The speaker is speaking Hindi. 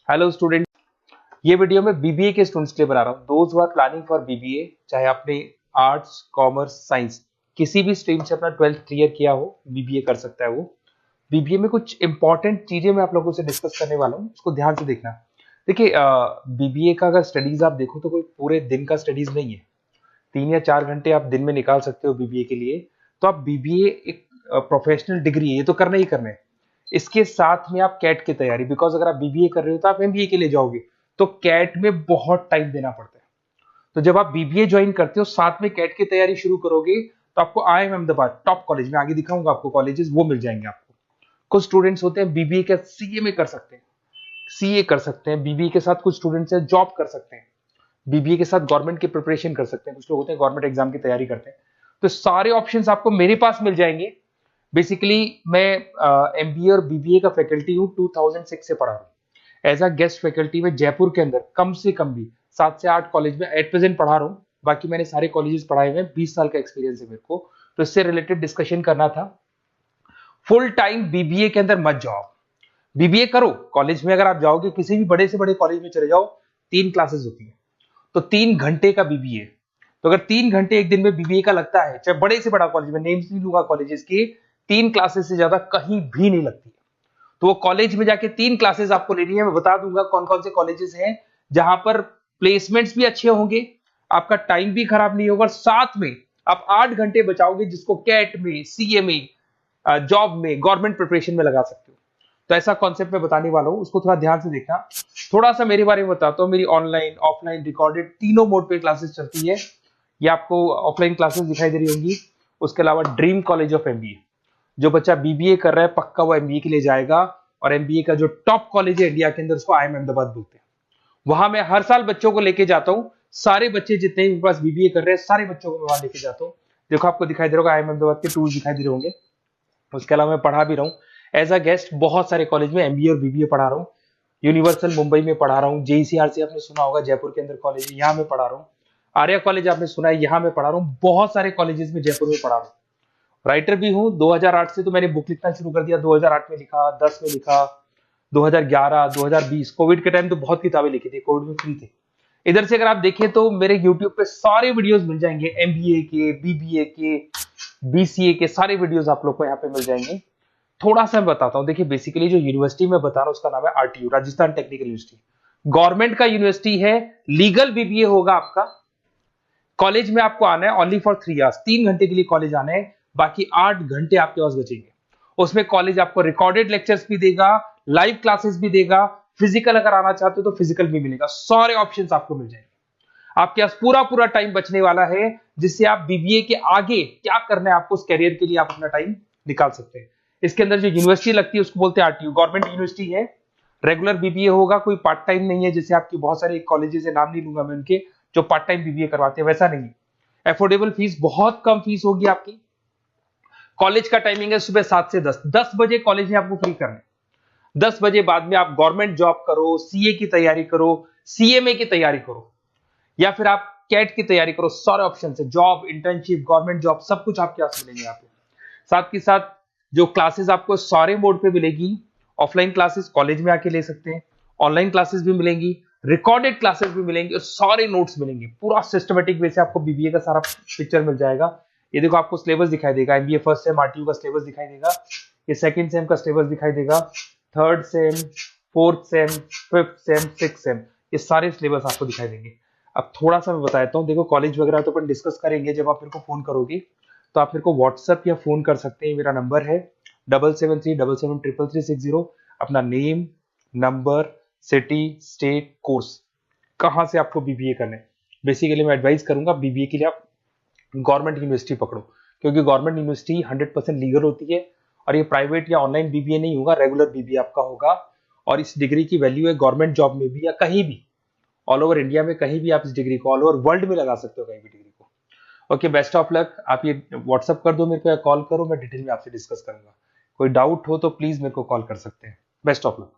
हेलो स्टूडेंट, ये वीडियो मैं बीबीए के स्टूडेंट्स के लिए बना रहा हूँ। Those who are planning for BBA, चाहे आपने आर्ट्स, कॉमर्स, साइंस किसी भी स्ट्रीम से अपना 12th क्लियर किया हो, बीबीए कर सकता है वो। बीबीए में कुछ इंपॉर्टेंट चीजें मैं आप लोगों से डिस्कस करने वाला हूँ, उसको ध्यान से देखना। देखिए, बीबीए का अगर स्टडीज आप देखो तो कोई पूरे दिन का स्टडीज नहीं है। 3 या 4 घंटे आप दिन में निकाल सकते हो बीबीए के लिए। तो आप बीबीए एक प्रोफेशनल डिग्री है, ये तो करना ही करना है। इसके साथ में आप कैट की तैयारी, बिकॉज अगर आप बीबीए कर रहे हो तो आप एमबीए के लिए जाओगे, तो कैट में बहुत टाइम देना पड़ता है। तो जब आप बीबीए ज्वाइन करते हो, साथ में कैट की तैयारी शुरू करोगे, तो आपको आईआईएम अहमदाबाद टॉप कॉलेज में, आगे दिखाऊंगा आपको कॉलेजेस, वो मिल जाएंगे आपको। कुछ स्टूडेंट्स होते हैं बीबीए के सीए में कर सकते हैं, सीए कर सकते हैं बीबीए के साथ। कुछ स्टूडेंट्स हैं जॉब कर सकते हैं बीबीए के साथ, गवर्नमेंट की प्रिपरेशन कर सकते हैं। कुछ लोग होते हैं गवर्नमेंट एग्जाम की तैयारी करते हैं। तो सारे ऑप्शंस आपको मेरे पास मिल जाएंगे। बेसिकली मैं एमबीए और बीबीए का फैकल्टी हूँ, 2006 से पढ़ा रहा हूँ एज अ गेस्ट फैकल्टी में। जयपुर के अंदर कम से कम भी 7 से 8 कॉलेज में एट प्रेजेंट पढ़ा रहा हूँ। बाकी मैंने सारे कॉलेजेस पढ़ाए हुए हैं, 20 साल का एक्सपीरियंस है मेरे को। तो इससे रिलेटेड डिस्कशन करना था। फुल टाइम बीबीए के अंदर मत जाओ, बीबीए करो। कॉलेज में अगर आप जाओगे, किसी भी बड़े से बड़े कॉलेज में चले जाओ, 3 क्लासेस होती है, तो 3 घंटे का बीबीए। तो अगर 3 घंटे एक दिन में बीबीए का लगता है, चाहे बड़े से बड़ा कॉलेज में, नेम्स नहीं लूंगा कॉलेजेस की, 3 क्लासेस से ज्यादा कहीं भी नहीं लगती। तो वो कॉलेज में जाके 3 क्लासेस आपको लेनी है। मैं बता दूंगा कौन कौन से कॉलेजेस हैं जहां पर प्लेसमेंट्स भी अच्छे होंगे, आपका टाइम भी खराब नहीं होगा, और साथ में आप 8 घंटे बचाओगे, जिसको कैट में, सीए में, जॉब में, गवर्नमेंट प्रिपरेशन में लगा सकते हो। तो ऐसा कॉन्सेप्ट मैं बताने वाला हूं, उसको थोड़ा ध्यान से देखना। थोड़ा सा मेरे बारे में बताता हूँ। मेरी ऑनलाइन, ऑफलाइन, रिकॉर्डेड तीनों मोड पे क्लासेस चलती है। ये आपको ऑफलाइन क्लासेस दिखाई दे रही होंगी। उसके अलावा ड्रीम कॉलेज ऑफ एमबीए, जो बच्चा बीबीए कर रहा है पक्का वो एमबीए के लिए जाएगा। और एमबीए का जो टॉप कॉलेज है इंडिया के अंदर, उसको आईआईएम अहमदाबाद बोलते हैं। वहां मैं हर साल बच्चों को लेके जाता हूँ। सारे बच्चे जितने भी मेरे पास बीबीए कर रहे हैं, सारे बच्चों को मैं वहां लेके जाता हूँ। देखो, आपको दिखाई दे रहा होगा आईआईएम अहमदाबाद के टूल्स दिखाई दे रहे होंगे। उसके अलावा मैं पढ़ा भी रहा हूँ एज अ गेस्ट बहुत सारे कॉलेज में, एमबीए और बीबीए पढ़ा रहा हूँ। यूनिवर्सल मुंबई में पढ़ा रहा हूँ, जेईसीआरसी आपने सुना होगा, जयपुर के अंदर कॉलेज है, यहाँ मैं पढ़ा रहा हूँ। आर्या कॉलेज आपने सुना है, यहाँ मैं पढ़ा रहा हूँ। बहुत सारे कॉलेजेस में जयपुर में पढ़ा रहा हूँ। राइटर भी हूँ। 2008 से तो मैंने बुक लिखना शुरू कर दिया। 2008 में लिखा, 10 में लिखा, 2011, 2020, कोविड के टाइम तो बहुत किताबें लिखी थी, कोविड में फ्री थे। इधर से अगर आप देखें तो मेरे यूट्यूब पे सारे वीडियोस मिल जाएंगे, एमबीए के, बीबीए के, बीसीए के सारे वीडियोस आप लोग को यहाँ पे मिल जाएंगे। थोड़ा सा मैं बताता हूँ। देखिए, बेसिकली जो यूनिवर्सिटी में बता रहा हूँ उसका नाम है RTU, Rajasthan technical university. Government का यूनिवर्सिटी है, लीगल बीबीए होगा आपका। कॉलेज में आपको आना है ओनली फॉर 3 आवर्स, 3 घंटे के लिए कॉलेज आना है। बाकी 8 घंटे आपके पास बचेंगे। उसमें कॉलेज आपको रिकॉर्डेड लेक्चर्स भी देगा, लाइव क्लासेस भी देगा, फिजिकल अगर आना चाहते हो तो फिजिकल भी मिलेगा। सारे ऑप्शंस आपको मिल जाएंगे। आपके पास पूरा पूरा टाइम बचने वाला है, जिससे आप बीबीए के आगे क्या करना है आपको, उस कैरियर के लिए आप अपना टाइम निकाल सकते हैं। इसके अंदर जो यूनिवर्सिटी लगती है उसको बोलते हैं आरटीयू, गवर्नमेंट यूनिवर्सिटी है। रेगुलर बीबीए होगा, कोई पार्ट टाइम नहीं है, जैसे आपकी बहुत सारे कॉलेजेस है, नाम नहीं लूंगा मैं उनके, जो पार्ट टाइम बीबीए करवाते हैं, वैसा नहीं है। एफोर्डेबल फीस, बहुत कम फीस होगी आपकी। कॉलेज का टाइमिंग है सुबह 7 से 10, 10 बजे कॉलेज में आपको फ्री करना है। 10 बजे बाद में आप गवर्नमेंट जॉब करो, सीए की तैयारी करो, सीएमए की तैयारी करो, या फिर आप कैट की तैयारी करो। सारे ऑप्शन है, जॉब, इंटर्नशिप, गवर्नमेंट जॉब, सब कुछ आपके पास मिलेंगे यहाँ पे। साथ के साथ जो क्लासेस आपको सारे मोड पे मिलेगी। ऑफलाइन क्लासेस कॉलेज में आके ले सकते हैं, ऑनलाइन क्लासेस भी मिलेंगी, रिकॉर्डेड क्लासेस भी मिलेंगी, और सारे नोट्स मिलेंगे। पूरा सिस्टमेटिक वे से आपको बीबीए का सारा पिक्चर मिल जाएगा। ये देखो, आपको सिलेबस दिखाई देगा, एमबीए फर्स्ट सेम आरटीयू का सिलेबस दिखाई देगा, ये सेकंड सेम का सिलेबस दिखाई देगा, third same, fourth same, fifth sem, six same, ये सारे सिलेबस आपको दिखाई देंगे। अब थोड़ा सा मैं बताता हूँ। देखो, कॉलेज वगैरह तो अपन डिस्कस करेंगे जब आप मेरे को फोन करोगे, तो आप मेरे को व्हाट्सएप या फोन कर सकते हैं। मेरा नंबर है 7737733360। अपना name, number, city, state, course, कहाँ से आपको बीबीए करना है। बेसिकली मैं एडवाइस करूंगा बीबीए के लिए आप गवर्नमेंट यूनिवर्सिटी पकड़ो, क्योंकि गवर्नमेंट यूनिवर्सिटी 100% लीगल होती है। और ये प्राइवेट या ऑनलाइन बीबीए नहीं होगा, रेगुलर बीबीए आपका होगा। और इस डिग्री की वैल्यू है गवर्नमेंट जॉब में भी, या कहीं भी ऑल ओवर इंडिया में, कहीं भी आप इस डिग्री को, ऑल ओवर वर्ल्ड में लगा सकते हो कहीं भी डिग्री को। Okay, best of luck. आप ये व्हाट्सअप कर दो मेरे को या कॉल करो, मैं डिटेल में आपसे डिस्कस करूंगा। कोई डाउट हो तो प्लीज मेरे को कॉल कर सकते हैं। Best of luck.